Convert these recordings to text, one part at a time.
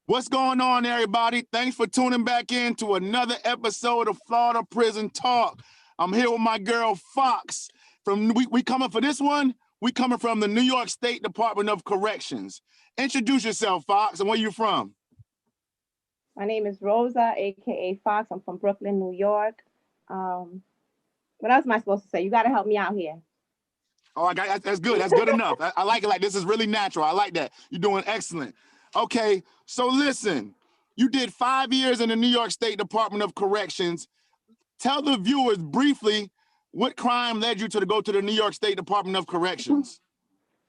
What's going on, everybody? Thanks for tuning back in to another episode of Florida Prison Talk. I'm here with my girl, Fox. We coming for this one, we coming from the New York State Department of Corrections. Introduce yourself, Fox, and where you from? My name is Rosa, aka Fox. I'm from Brooklyn, New York. What else am I supposed to say? You got to help me out here. Oh, that's good. That's good enough. I like it. Like, this is really natural. I like that. You're doing excellent. Okay, so listen, you did 5 years in the New York State Department of Corrections. Tell the viewers briefly what crime led you to go to the New York State Department of Corrections.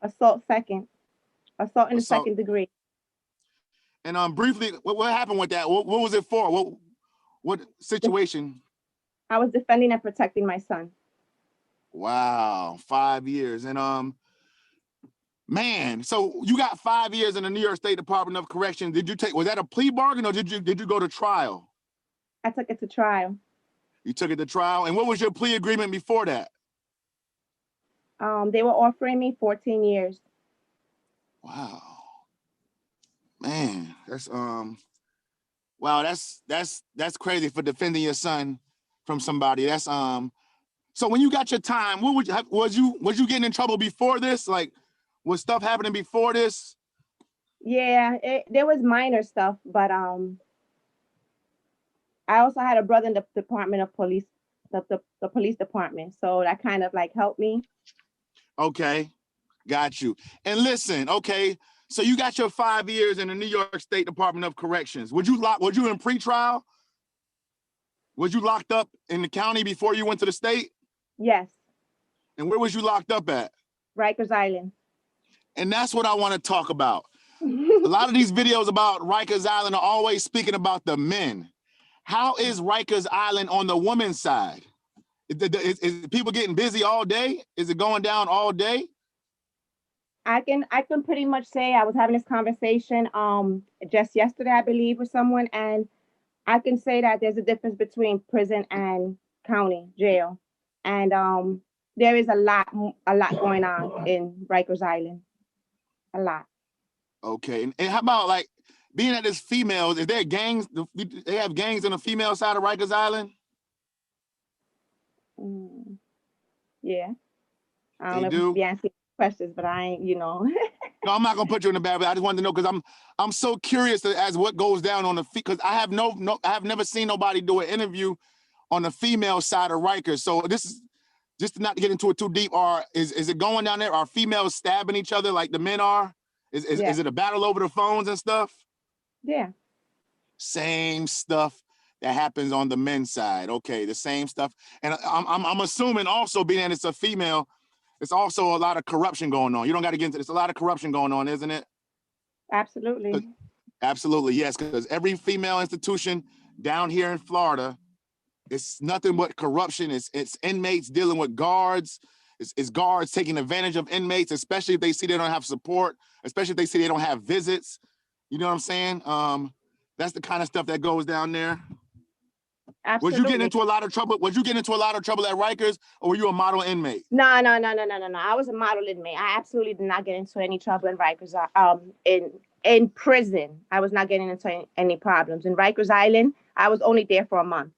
Assault in the second degree. And briefly, what happened with that? What was it for? What situation? I was defending and protecting my son. Wow, 5 years. And man, so you got 5 years in the New York State Department of Corrections. Was that a plea bargain, or did you go to trial? I took it to trial. You took it to trial. And what was your plea agreement before that? They were offering me 14 years. Wow. Man, that's crazy for defending your son from somebody. That's so when you got your time, was you getting in trouble before this? Like, was stuff happening before this? Yeah, there was minor stuff, but I also had a brother in the Department of Police, the police department, so that kind of like helped me. Okay, got you. And listen, okay, so you got your 5 years in the New York State Department of Corrections. Was you in pretrial? Was you locked up in the county before you went to the state? Yes. And where was you locked up at? Rikers Island. And that's what I want to talk about. A lot of these videos about Rikers Island are always speaking about the men. How is Rikers Island on the women's side? Is people getting busy all day? Is it going down all day? I can pretty much say I was having this conversation just yesterday, I believe, with someone, and I can say that there's a difference between prison and county jail, and there is a lot going on in Rikers Island, a lot. Okay, and how about like being that it's females? Is there gangs? They have gangs on the female side of Rikers Island? Yeah, I don't know if you be answering questions, but I ain't, No, I'm not gonna put you in a bad way. I just wanted to know because I'm so curious as what goes down on the because I have never seen nobody do an interview on the female side of Rikers. So this is just not to get into it too deep. Or is it going down there? Are females stabbing each other like the men are? Is it a battle over the phones and stuff? Yeah. Same stuff that happens on the men's side. Okay, the same stuff. And I'm assuming also being that it's a female, it's also a lot of corruption going on. You don't got to get into this. A lot of corruption going on, isn't it? Absolutely. Absolutely, yes. Because every female institution down here in Florida, it's nothing but corruption. It's inmates dealing with guards. It's guards taking advantage of inmates, especially if they see they don't have support, especially if they see they don't have visits. You know what I'm saying? That's the kind of stuff that goes down there. Absolutely. Was you getting into a lot of trouble? Was you getting into a lot of trouble at Rikers, or were you a model inmate? No. I was a model inmate. I absolutely did not get into any trouble in Rikers. In prison, I was not getting into any problems. In Rikers Island, I was only there for a month,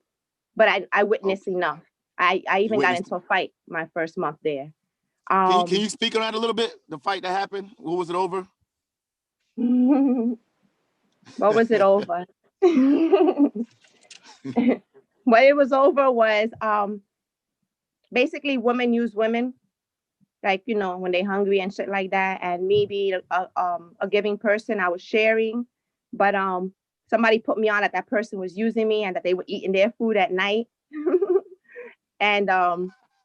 but I witnessed enough. I even got into a fight my first month there. Can you speak on that a little bit? The fight that happened, what was it over? What was it over? What it was over was basically women use women, like, when they're hungry and shit like that. And me being a giving person, I was sharing, but somebody put me on that person was using me and that they were eating their food at night. And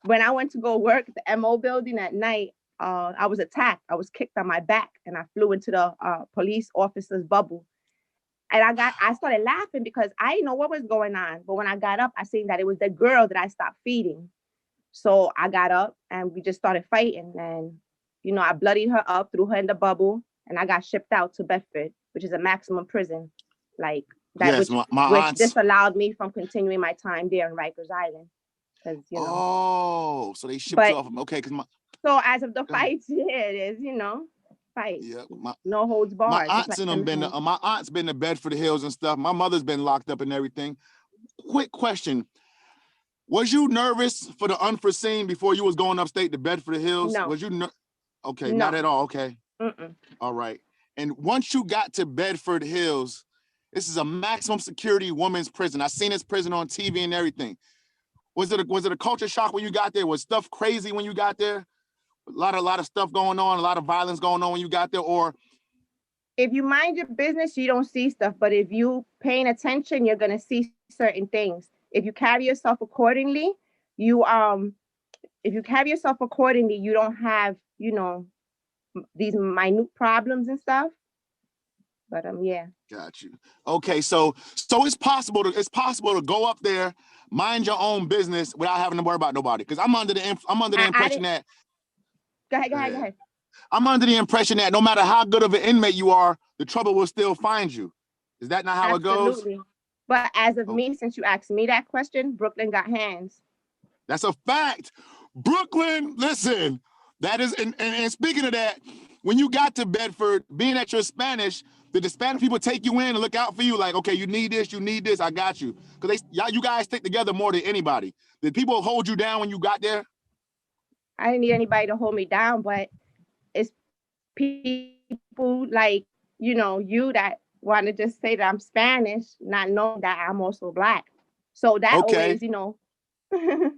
when I went to go work at the MO building at night, I was attacked. I was kicked on my back and I flew into the police officer's bubble. And I started laughing because I didn't know what was going on. But when I got up, I seen that it was the girl that I stopped feeding. So I got up and we just started fighting. And, I bloodied her up, threw her in the bubble, and I got shipped out to Bedford, which is a maximum prison. Like that, yes, which disallowed me from continuing my time there in Rikers Island. Oh, so they shipped you off. Okay, so as of the fights, yeah, it is, fight. Yeah, No holds my barred. Just aunts like and in them the been house. to, my aunt's been to Bedford Hills and stuff. My mother's been locked up and everything. Quick question. Was you nervous for the unforeseen before you was going upstate to Bedford Hills? No, Was you okay, not no. at all. Okay. Mm-mm. All right. And once you got to Bedford Hills, this is a maximum security women's prison. I seen this prison on TV and everything. Was it a culture shock when you got there? Was stuff crazy when you got there? A lot of stuff going on, a lot of violence going on when you got there, or If you mind your business, you don't see stuff. But if you paying attention, you're gonna see certain things. If you carry yourself accordingly, you if you carry yourself accordingly, you don't have, these minute problems and stuff. But yeah. got you. Okay, so it's possible to go up there, mind your own business without having to worry about nobody. Because I'm under the I impression didn't that go ahead. I'm under the impression that no matter how good of an inmate you are, the trouble will still find you. Is that not how it goes? Absolutely. But as of Okay. me, since you asked me that question, Brooklyn got hands. That's a fact. Brooklyn, listen, that is, and speaking of that, when you got to Bedford, being that you're Spanish, did the Spanish people take you in and look out for you? Like, okay, you need this, I got you. Because you guys stick together more than anybody. Did people hold you down when you got there? I didn't need anybody to hold me down, but it's people like, you that want to just say that I'm Spanish, not knowing that I'm also Black. So that Okay. always,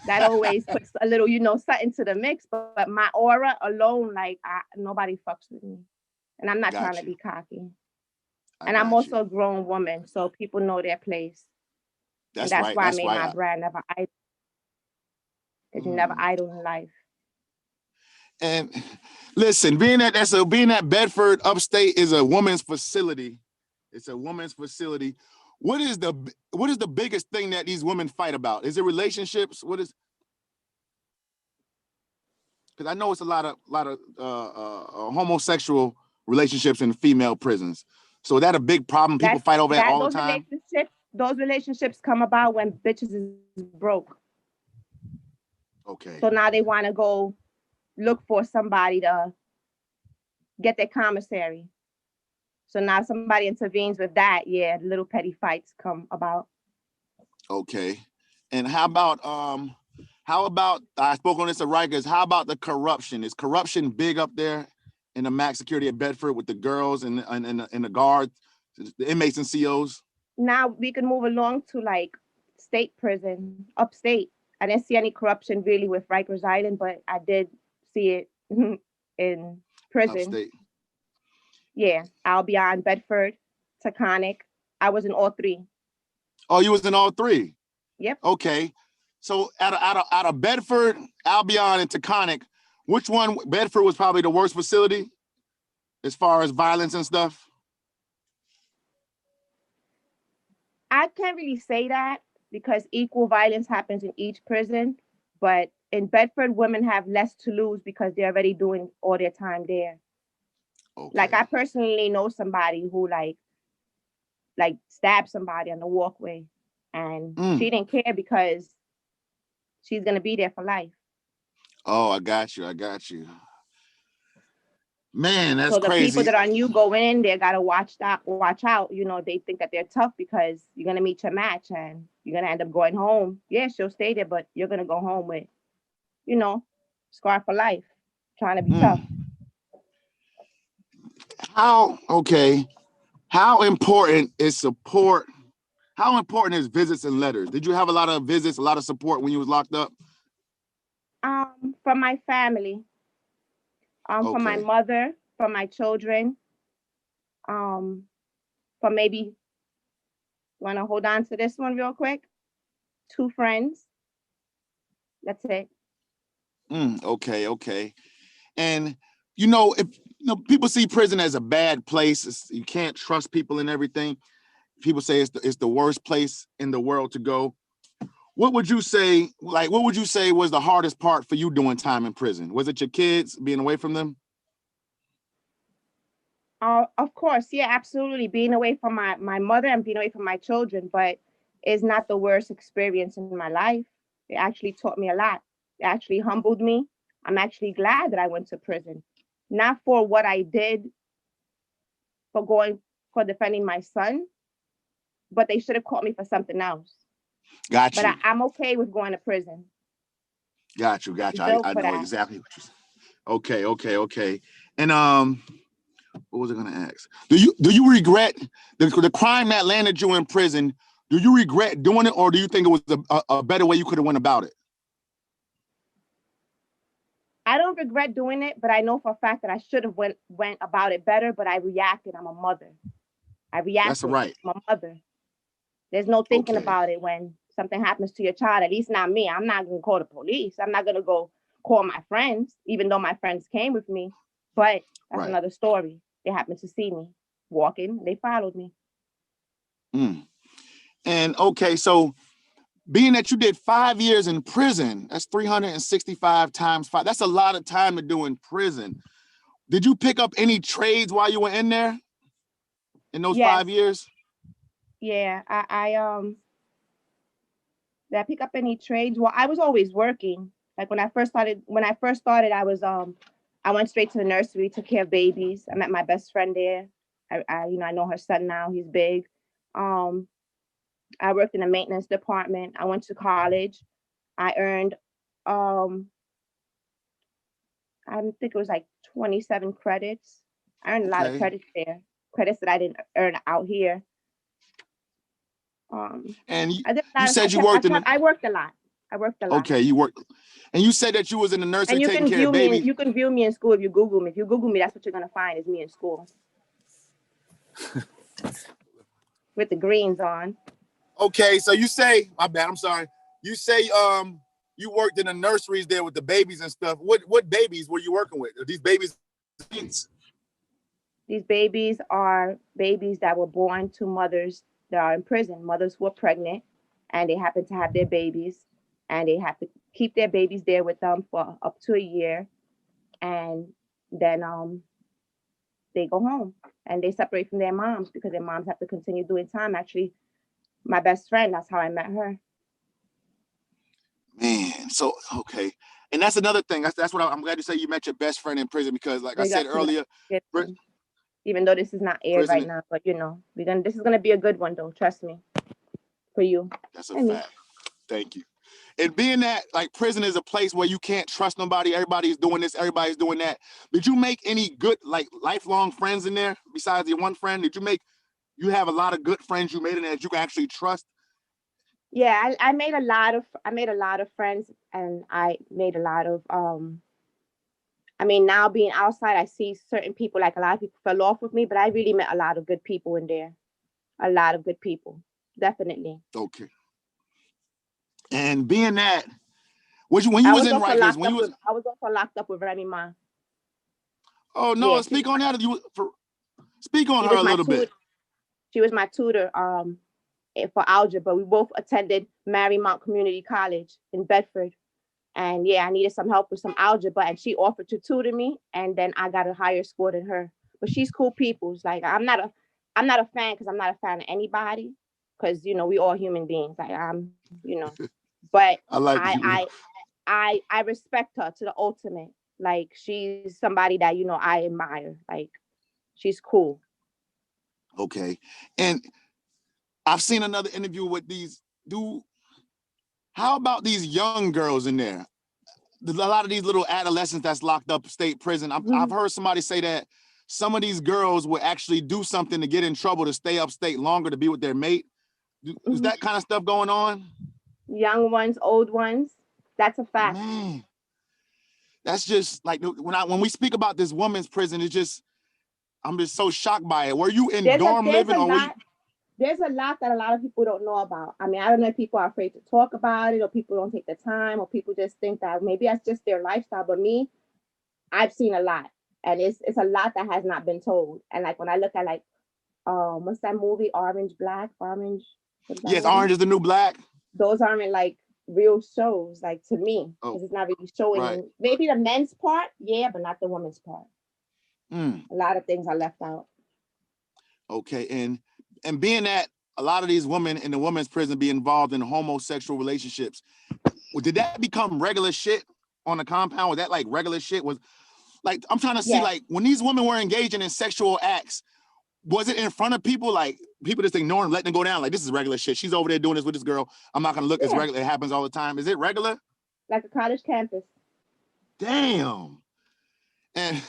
that always puts a little, something to the mix. But my aura alone, like, nobody fucks with me. And I'm not trying Got to you. be cocky. I And I'm got you. also a grown woman, so people know their place. And That's that's right. why I That's made my right. brand never idle. Because you never idle in life. And listen, being that Bedford upstate is a woman's facility. It's a woman's facility. What is the biggest thing that these women fight about? Is it relationships? What is? Because I know it's a lot of homosexual relationships in female prisons. So is that a big problem? People That's fight over that that all the time. those relationships come about when bitches is broke. Okay. So now they want to go look for somebody to get their commissary. So now somebody intervenes with that. Yeah, little petty fights come about. Okay. And how about I spoke on this at Rikers? How about the corruption? Is corruption big up there in the max security at Bedford with the girls and the guards, the inmates and COs? Now we can move along to like state prison, upstate. I didn't see any corruption really with Rikers Island, but I did see it in prison. Upstate. Yeah, I'll be on Bedford, Taconic. I was in all three. Oh, you was in all three. Yep. Okay. So out of Bedford, Albion, and Taconic, which one? Bedford was probably the worst facility as far as violence and stuff. I can't really say that because equal violence happens in each prison. But in Bedford, women have less to lose because they're already doing all their time there. Like Okay. I personally know somebody who like stabbed somebody on the walkway, and she didn't care because she's gonna be there for life. Oh, I got you. Man, that's So the people crazy. that are new going in there gotta watch out. They think that they're tough because you're gonna meet your match and you're gonna end up going home. Yeah, she'll stay there, but you're gonna go home with, scar for life, trying to be tough. How important is support? How important is visits and letters? Did you have a lot of visits, a lot of support when you was locked up? From my family, from my Okay. mother, from my children, from maybe, want to hold on to this one real quick? 2 friends. That's it. Okay. And if people see prison as a bad place, you can't trust people and everything. People say it's the worst place in the world to go. What would you say was the hardest part for you doing time in prison? Was it your kids, being away from them? Of course, yeah, absolutely. Being away from my mother and being away from my children, but it's not the worst experience in my life. It actually taught me a lot. It actually humbled me. I'm actually glad that I went to prison. not for what I did for defending my son, but they should have caught me for something else. Got But you. I'm okay with going to prison. Got you. I know exactly what you're saying. Okay. And what was I gonna ask? Do you regret the crime that landed you in prison? Do you regret doing it, or do you think it was a better way you could have went about it? I don't regret doing it, but I know for a fact that I should have went about it better, but I reacted. I'm a mother. I reacted. That's right. I'm a mother. There's no thinking about it when something happens to your child, at least not me. I'm not going to call the police. I'm not going to go call my friends, even though my friends came with me. But that's another story. They happened to see me walking. They followed me. And okay, so being that you did 5 years in prison, that's 365 times 5. That's a lot of time to do in prison. Did you pick up any trades while you were in there in those 5 years? Yeah, did I pick up any trades? Well, I was always working. Like when I first started, I was I went straight to the nursery, took care of babies. I met my best friend there. I know her son now. He's big. I worked in the maintenance department. I went to college. I earned I think it was like 27 credits. I earned a lot of credits there. Credits that I didn't earn out here. And I worked a lot. Okay, you worked. And you said that you was in the nursery taking care of babies. You can view me in school if you Google me. If you Google me, that's what you're going to find is me in school. With the greens on. Okay, so you say, my bad, I'm sorry. You say you worked in the nurseries there with the babies and stuff. What babies were you working with? Are these babies? These babies are babies that were born to mothers that are in prison. Mothers who are pregnant and they happen to have their babies and they have to keep their babies there with them for up to a year. And then they go home and they separate from their moms because their moms have to continue doing time. Actually, my best friend, that's how I met her. Man, so okay. And that's another thing. That's what I'm glad you say you met your best friend in prison because like I said earlier, even though this is not aired right now, but this is gonna be a good one though, trust me. For you. That's a fact. Thank you. And being that like prison is a place where you can't trust nobody, everybody's doing this, everybody's doing that. Did you make any good like lifelong friends in there besides your one friend? Did you have a lot of good friends you made in there that you can actually trust? Yeah, I made a lot of friends and I made a lot of now being outside, I see certain people, like a lot of people fell off with me, but I really met a lot of good people in there. A lot of good people. Definitely. Okay. And being that, when you was in Rikers, I was also locked up with Remy Ma. Oh no! Yeah, speak on that. Speak on her a little bit. She was my tutor for algebra. We both attended Marymount Community College in Bedford, and yeah, I needed some help with some algebra, and she offered to tutor me, and then I got a higher score than her. But she's cool people. Like I'm not a fan because I'm not a fan of anybody. Because we all human beings. Like but I respect her to the ultimate. Like she's somebody that I admire. Like she's cool. Okay, and I've seen another interview with how about these young girls in there? There's a lot of these little adolescents that's locked up state prison. I've heard somebody say that some of these girls will actually do something to get in trouble to stay upstate longer to be with their mate. Is that kind of stuff going on? Young ones, old ones. That's a fact. Man, that's just like when we speak about this woman's prison, I'm just so shocked by it. Were you in dorm living or were you? There's a lot that a lot of people don't know about. I don't know if people are afraid to talk about it or people don't take the time or people just think that maybe that's just their lifestyle. But me, I've seen a lot and it's a lot that has not been told. And like when I look at like, what's that movie? Orange. Yes, Orange is the New Black. Those aren't like real shows, like to me, because it's not really showing. Maybe the men's part, yeah, but not the women's part. A lot of things are left out. Okay, and being that a lot of these women in the women's prison be involved in homosexual relationships, did that become regular shit on the compound? Was that like regular shit? Like, I'm trying to see, Yeah. like, when these women were engaging in sexual acts, was it in front of people? Like, people just ignoring, letting it go down? Like, this is regular shit. She's over there doing this with this girl. I'm not going to look. It's regular. It happens all the time. Is it regular? Like a college campus. Damn. And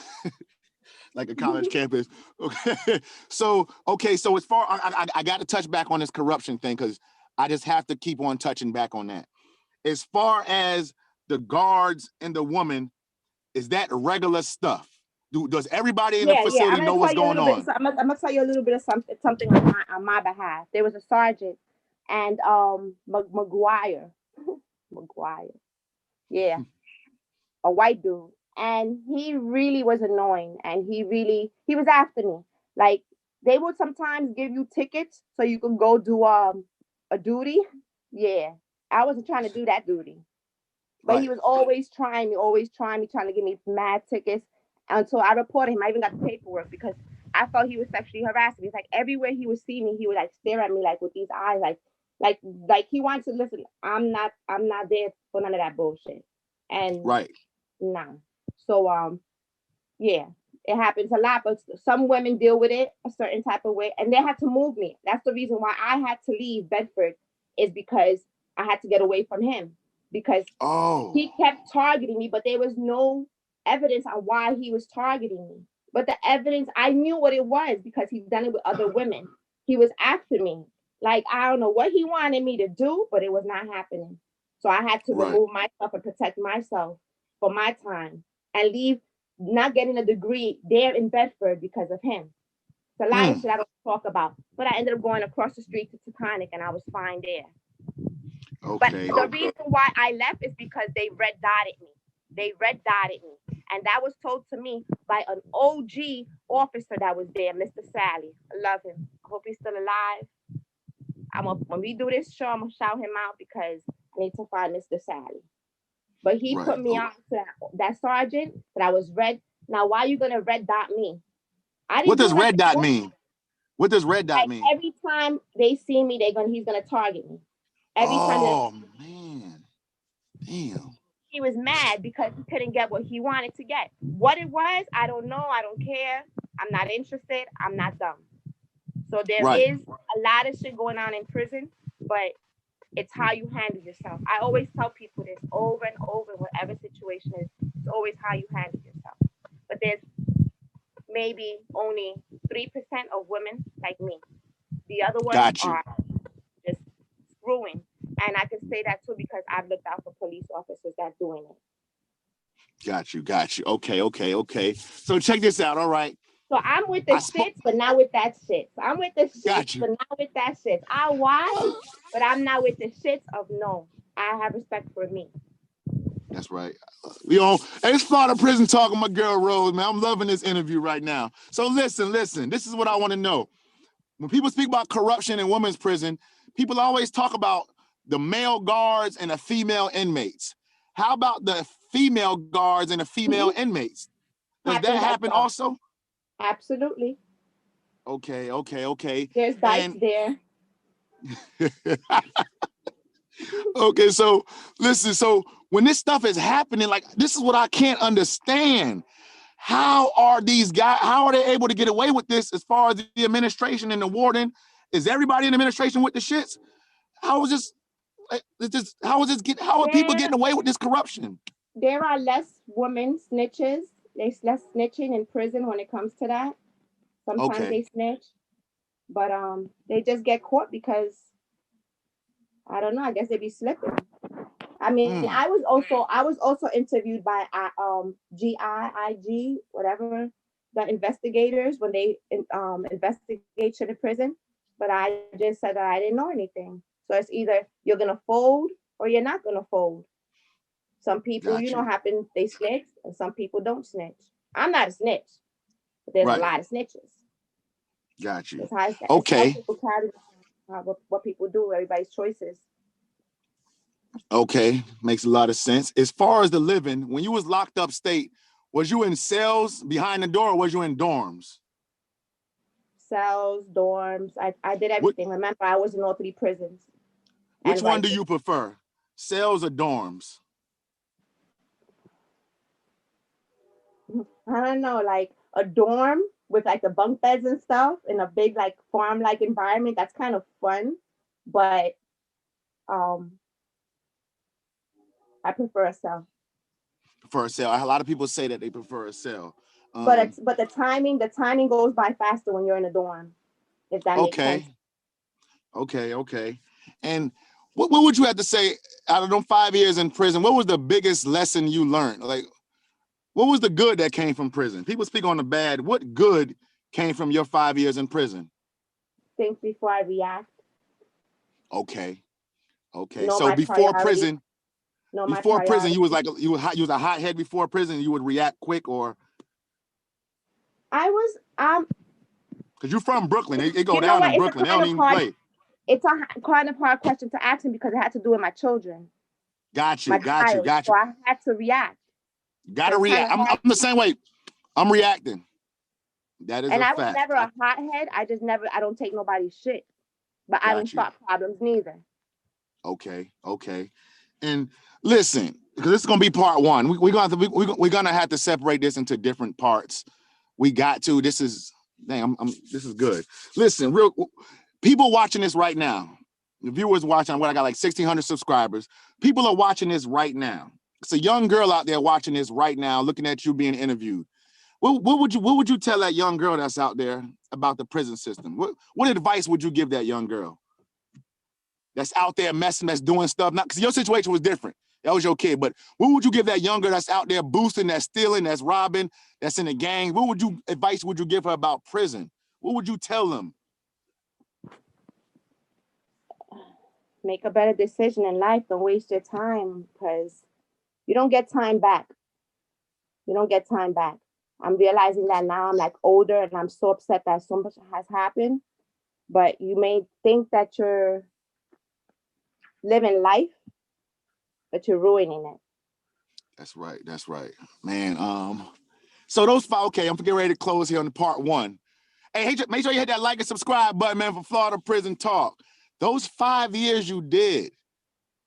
like a college campus. Okay. So as far, I got to touch back on this corruption thing, because I just have to keep on touching back on that. As far as the guards and the woman, is that regular stuff? Does everybody in the facility know what's going on? I'm gonna tell you a little bit of something on my behalf. There was a sergeant and McGuire, yeah, a white dude, and he really was annoying, and he was after me. Like, they would sometimes give you tickets so you could go do a duty. Yeah, I wasn't trying to do that duty. But he was always trying me, trying to give me mad tickets until I reported him. I even got the paperwork because I felt he was sexually harassing me. It's like everywhere he would see me, he would like stare at me like with these eyes, like he wanted to listen. I'm not there for none of that bullshit. And nah. So yeah, it happens a lot, but some women deal with it a certain type of way, and they had to move me. That's the reason why I had to leave Bedford, is because I had to get away from him. Because he kept targeting me, but there was no evidence on why he was targeting me. But the evidence, I knew what it was because he'd done it with other women. He was after me. Like, I don't know what he wanted me to do, but it was not happening. So I had to remove myself and protect myself for my time and leave, not getting a degree there in Bedford because of him. It's a lot of shit I don't talk about. But I ended up going across the street to Taconic, and I was fine there. But the reason why I left is because they red dotted me. And that was told to me by an OG officer that was there, Mr. Sally. I love him. I hope he's still alive. When we do this show, I'm going to shout him out because I need to find Mr. Sally. But he put me on to that sergeant, but I was red. Now, why are you going to red dot me? What does red dot mean? What does red dot mean? Every time they see me, he's going to target me. Every time. Man. Damn. He was mad because he couldn't get what he wanted to get. What it was, I don't know. I don't care. I'm not interested. I'm not dumb. So there is a lot of shit going on in prison, but it's how you handle yourself. I always tell people this over and over, whatever situation is, it's always how you handle yourself. But there's maybe only 3% of women like me. The other ones are just screwing. And I can say that too because I've looked out for police officers that's doing it. Got you. Okay. So check this out. All right. So I'm with the shits, but not with that shit. So I'm with the shits, but not with that shit. I watch, but I'm not with the shits of no. I have respect for me. That's right. It's Florida Prison Talk with my girl Rose, man. I'm loving this interview right now. So listen. This is what I want to know. When people speak about corruption in women's prison, people always talk about the male guards and the female inmates. How about the female guards and the female inmates? Does that happen also? Absolutely. Okay. There's dikes there. Okay, so listen, so when this stuff is happening, like, this is what I can't understand. How are these guys, how are they able to get away with this as far as the administration and the warden? Is everybody in the administration with the shits? How are people getting away with this corruption? There are less women snitches. There's less snitching in prison when it comes to that. Sometimes they snitch, but they just get caught because I don't know. I guess they be slipping. I mean, I was also interviewed by GIG, whatever, the investigators when they investigate to the prison. But I just said that I didn't know anything. So it's either you're gonna fold or you're not gonna fold. Some people, happen, they snitch, and some people don't snitch. I'm not a snitch, but there's a lot of snitches. Got you. Okay. People carry what people do, everybody's choices. Okay, makes a lot of sense. As far as the living, when you was locked up state, was you in cells behind the door or was you in dorms? Cells, dorms. I did everything. Remember, I was in all 3 prisons. Which one do you prefer? Cells or dorms? I don't know, like a dorm with like the bunk beds and stuff in a big like farm like environment. That's kind of fun, but um, I prefer a cell. For a cell. A lot of people say that they prefer a cell. But it's but the timing goes by faster when you're in a dorm, if that makes sense. Okay. And what would you have to say out of them 5 years in prison? What was the biggest lesson you learned? Like, what was the good that came from prison? People speak on the bad. What good came from your 5 years in prison? Think before I react. Okay. Know So my priorities. Know my before prison, you was priorities. like you was a hothead before prison. You would react quick, or I was because you're from Brooklyn, they go you know down what? in It's a Brooklyn. They kind don't of even hard. play. It's a kind of hard question to ask me because it had to do with my children, Got my you. child. So I had to react. Got So to it's kind react. of I'm hard. the same way. I'm reacting. That is And a I was fact. never a hothead. I don't take nobody's shit. But I don't start problems neither. Okay. And listen, because this is gonna be part one. We're gonna have to separate this into different parts. We got to. This is this is good. Listen, people watching this right now. The viewers watching. I got like 1,600 subscribers. People are watching this right now. It's a young girl out there watching this right now, looking at you being interviewed. What would you tell that young girl that's out there about the prison system? What advice would you give that young girl that's out there messing, that's doing stuff? Not because your situation was different. That was your kid. But what would you give that young girl that's out there boosting, that's stealing, that's robbing, that's in the gang? What advice would you give her about prison? What would you tell them? Make a better decision in life. Don't waste your time because you don't get time back. You don't get time back. I'm realizing that now. I'm like older and I'm so upset that so much has happened. But you may think that you're living life, but you're ruining it. That's right. Man, so those five, okay, I'm getting ready to close here on the part one. Hey, make sure you hit that like and subscribe button, man, for Florida Prison Talk. Those 5 years you did,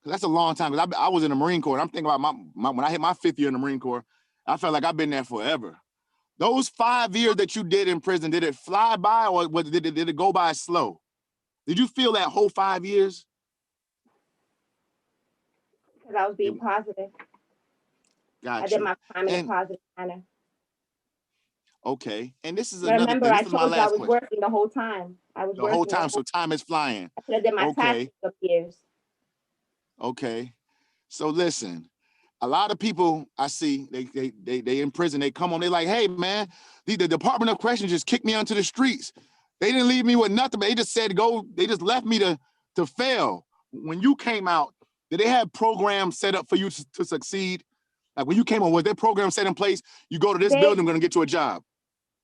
that's a long time, because I was in the Marine Corps, and I'm thinking about my when I hit my 5th year in the Marine Corps, I felt like I've been there forever. Those 5 years that you did in prison, did it fly by, or did it go by slow? Did you feel that whole 5 years? Because I was being positive. Got I did my time in a positive manner. Okay, and this is another thing. Remember, This I is my told you I last was question. working the whole time. I was The working whole time, so time is flying. I should have did my taxes for years. Okay, so listen, a lot of people I see, they in prison, they come home, they like, hey man, the Department of Corrections just kicked me onto the streets. They didn't leave me with nothing, but they just said go, they just left me to fail. When you came out, did they have programs set up for you to succeed? Like when you came on, was their program set in place? You go to this building, I'm gonna get you a job.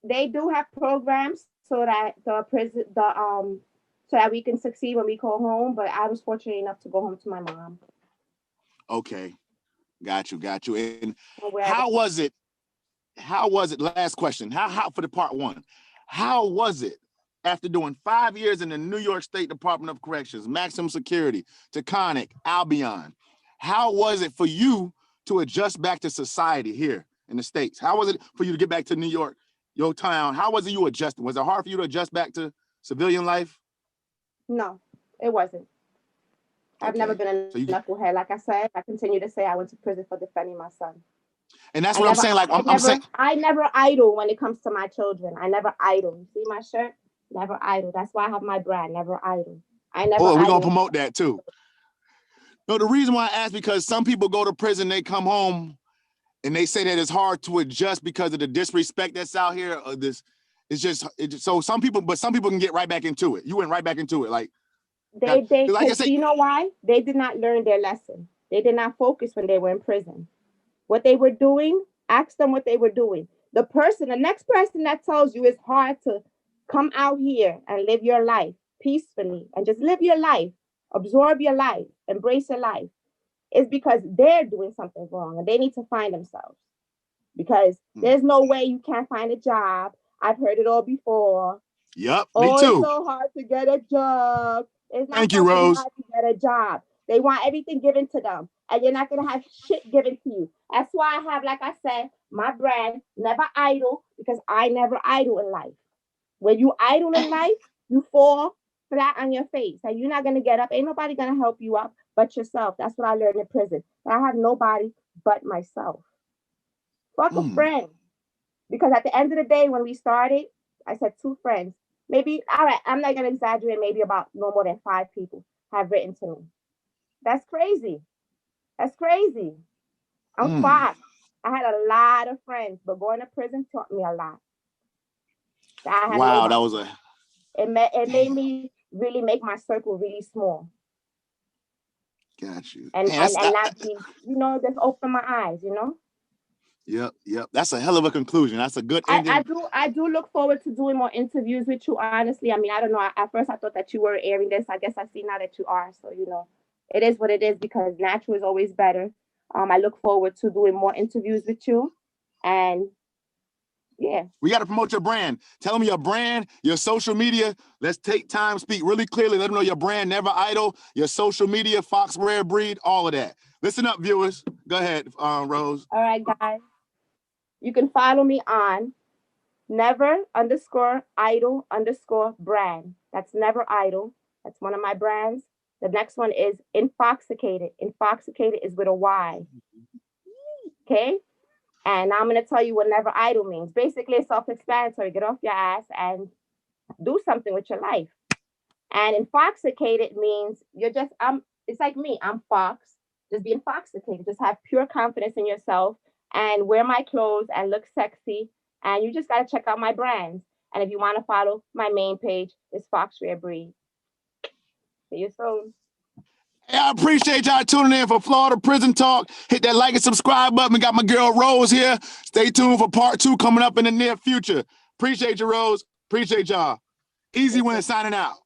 They do have programs so that so that we can succeed when we go home, but I was fortunate enough to go home to my mom. Okay. Got you. And how was it? Last question. How for the part one? How was it after doing 5 years in the New York State Department of Corrections, maximum security, Taconic, Albion? How was it for you to adjust back to society here in the States? How was it for you to get back to New York, your town? How was it you adjusted? Was it hard for you to adjust back to civilian life? No, it wasn't. I've never been a knucklehead. Like I said, I continue to say I went to prison for defending my son. And that's what I'm saying. Like I never idle when it comes to my children. I never idle. You see my shirt? Never idle. That's why I have my brand. Never idle. I never. Oh, we're gonna promote that too. No, the reason why I ask, because some people go to prison, they come home, and they say that it's hard to adjust because of the disrespect that's out here. Or this, so some people can get right back into it. You went right back into it, like you know why? They did not learn their lesson. They did not focus when they were in prison. What they were doing, ask them what they were doing. The next person that tells you it's hard to come out here and live your life peacefully and just live your life, absorb your life, embrace your life, is because they're doing something wrong and they need to find themselves. Because there's no way you can't find a job. I've heard it all before. Yep, me too. It's so hard to get a job. It's not Thank you, Rose. hard to get a job. They want everything given to them, and you're not gonna have shit given to you. That's why I have, like I said, my brand, Never Idle, because I never idle in life. When you idle in life, you fall flat on your face, and you're not gonna get up. Ain't nobody gonna help you up but yourself. That's what I learned in prison. But I have nobody but myself. Fuck a friend. Because at the end of the day, when we started, I said 2 friends. Maybe, all right, I'm not going to exaggerate, maybe about no more than 5 people have written to me. That's crazy. That's crazy. I'm fast. I had a lot of friends, but going to prison taught me a lot. I had wow, nobody. that was a... It made me really make my circle really small. Got you. And Man, not be, just open my eyes, Yep. That's a hell of a conclusion. That's a good ending. I do look forward to doing more interviews with you, honestly. I mean, I don't know. At first, I thought that you were airing this. I guess I see now that you are. So, it is what it is, because natural is always better. I look forward to doing more interviews with you. And yeah. We got to promote your brand. Tell them your brand, your social media. Let's take time, speak really clearly. Let them know your brand, Never Idle, your social media, Fox Rare Breed, all of that. Listen up, viewers. Go ahead, Rose. All right, guys. You can follow me on Never_Idle_brand. That's Never Idle. That's one of my brands. The next one is Infoxicated. Infoxicated is with a Y. Okay? And now I'm going to tell you what Never Idle means. Basically, it's self-explanatory. Get off your ass and do something with your life. And infoxicated means you're just, it's like me. I'm Fox. Just be infoxicated. Just have pure confidence in yourself and wear my clothes and look sexy. And you just got to check out my brands. And if you want to follow my main page, it's Fox Rare Breed. See you soon. Hey, I appreciate y'all tuning in for Florida Prison Talk. Hit that like and subscribe button. We got my girl Rose here. Stay tuned for part 2 coming up in the near future. Appreciate you, Rose. Appreciate y'all. Easy Win signing out.